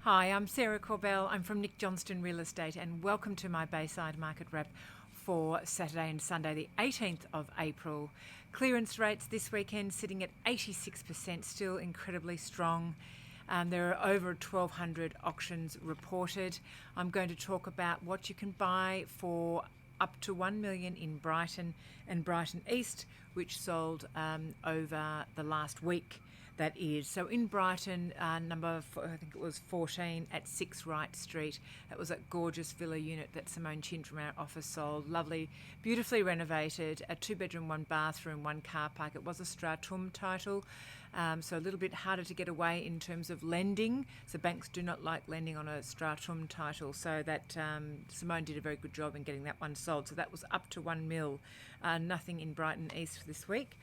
Hi, I'm Sarah Corbell. I'm from Nick Johnston Real Estate and welcome to my Bayside Market Wrap for Saturday and Sunday the 18th of April. Clearance rates this weekend sitting at 86%, still incredibly strong. There are over 1,200 auctions reported. I'm going to talk about what you can buy for up to $1 million in Brighton and Brighton East, which sold over the last week. That is. So in Brighton, I think it was 14 at 6 Wright Street. That was a gorgeous villa unit that Simone Chin from our office sold. Lovely, beautifully renovated, a 2-bedroom, 1 bathroom, 1 car park. It was a Stratum title, so a little bit harder to get away in terms of lending. So banks do not like lending on a Stratum title. So that Simone did a very good job in getting that one sold. So that was up to $1 million. Nothing in Brighton East this week.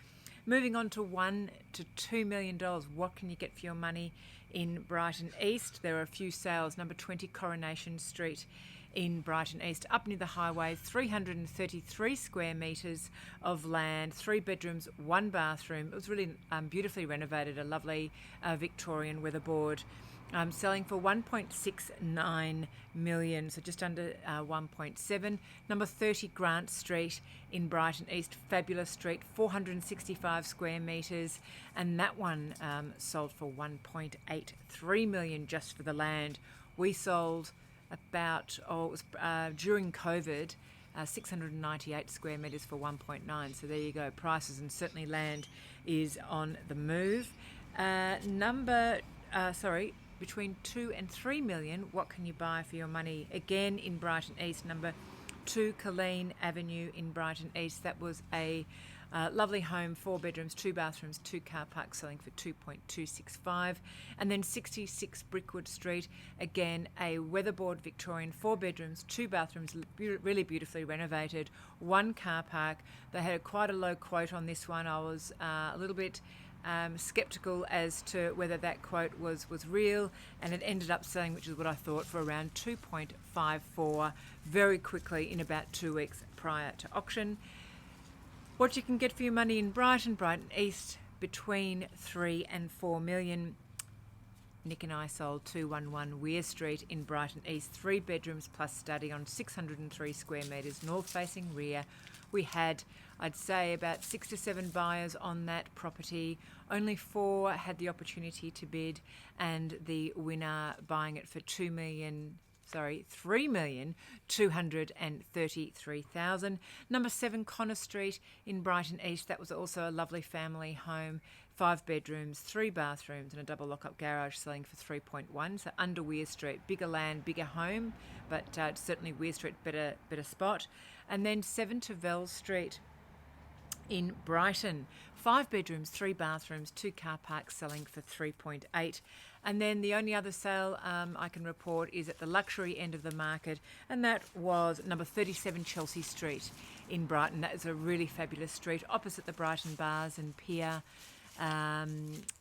Moving on to $1 to $2 million, what can you get for your money in Brighton East? There are a few sales. Number 20 Coronation Street in Brighton East, up near the highway, 333 square metres of land, 3 bedrooms, 1 bathroom. It was really beautifully renovated, a lovely Victorian weatherboard. Selling for $1.69 million, so just under 1.7. Number 30 Grant Street in Brighton East, fabulous street, 465 square metres, and that one sold for $1.83 million just for the land. We sold about, during COVID, 698 square metres for 1.9. So there you go, prices, and certainly land is on the move. Between 2 and 3 million, what can you buy for your money? Again in Brighton East, number 2 Colleen Avenue in Brighton East. That was a lovely home, 4 bedrooms, 2 bathrooms, 2 car parks, selling for $2.265. And then 66 Brickwood Street, again a weatherboard Victorian, 4 bedrooms, 2 bathrooms, really beautifully renovated, 1 car park. They had quite a low quote on this one. I was a little bit skeptical as to whether that quote was real, and it ended up selling, which is what I thought, for around 2.54 very quickly in about 2 weeks prior to auction. What you can get for your money in Brighton East, between 3 and 4 million. Nick and I sold 211 Weir Street in Brighton East, 3 bedrooms plus study on 603 square metres, north facing rear. We had, I'd say, about 6 to 7 buyers on that property. Only 4 had the opportunity to bid, and the winner buying it for $3,233,000. Number 7 Connor Street in Brighton East. That was also a lovely family home, 5 bedrooms, 3 bathrooms, and a double lock-up garage, selling for 3.1. So under Weir Street, bigger land, bigger home, but certainly Weir Street better spot. And then 7 Tavell Street in Brighton, 5 bedrooms, 3 bathrooms, 2 car parks, selling for 3.8. And then the only other sale I can report is at the luxury end of the market, and that was number 37 Chelsea Street in Brighton. That is a really fabulous street opposite the Brighton Bars and Pier.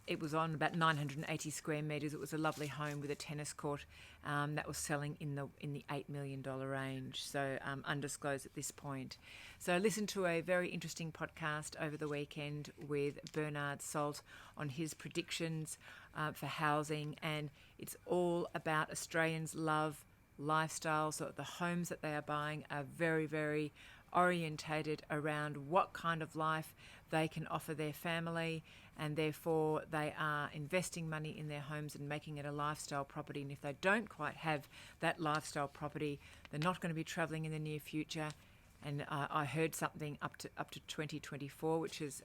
It was on about 980 square metres. It was a lovely home with a tennis court that was selling in the $8 million range, so undisclosed at this point. So listen to a very interesting podcast over the weekend with Bernard Salt on his predictions for housing, and it's all about Australians' love lifestyle. So the homes that they are buying are very, very orientated around what kind of life they can offer their family, and therefore they are investing money in their homes and making it a lifestyle property. And if they don't quite have that lifestyle property, they're not going to be travelling in the near future. And I heard something up to 2024, which is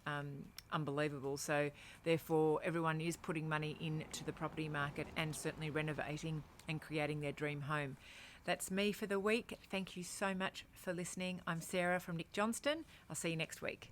unbelievable. So therefore everyone is putting money into the property market and certainly renovating and creating their dream home. That's me for the week. Thank you so much for listening. I'm Sarah from Nick Johnston. I'll see you next week.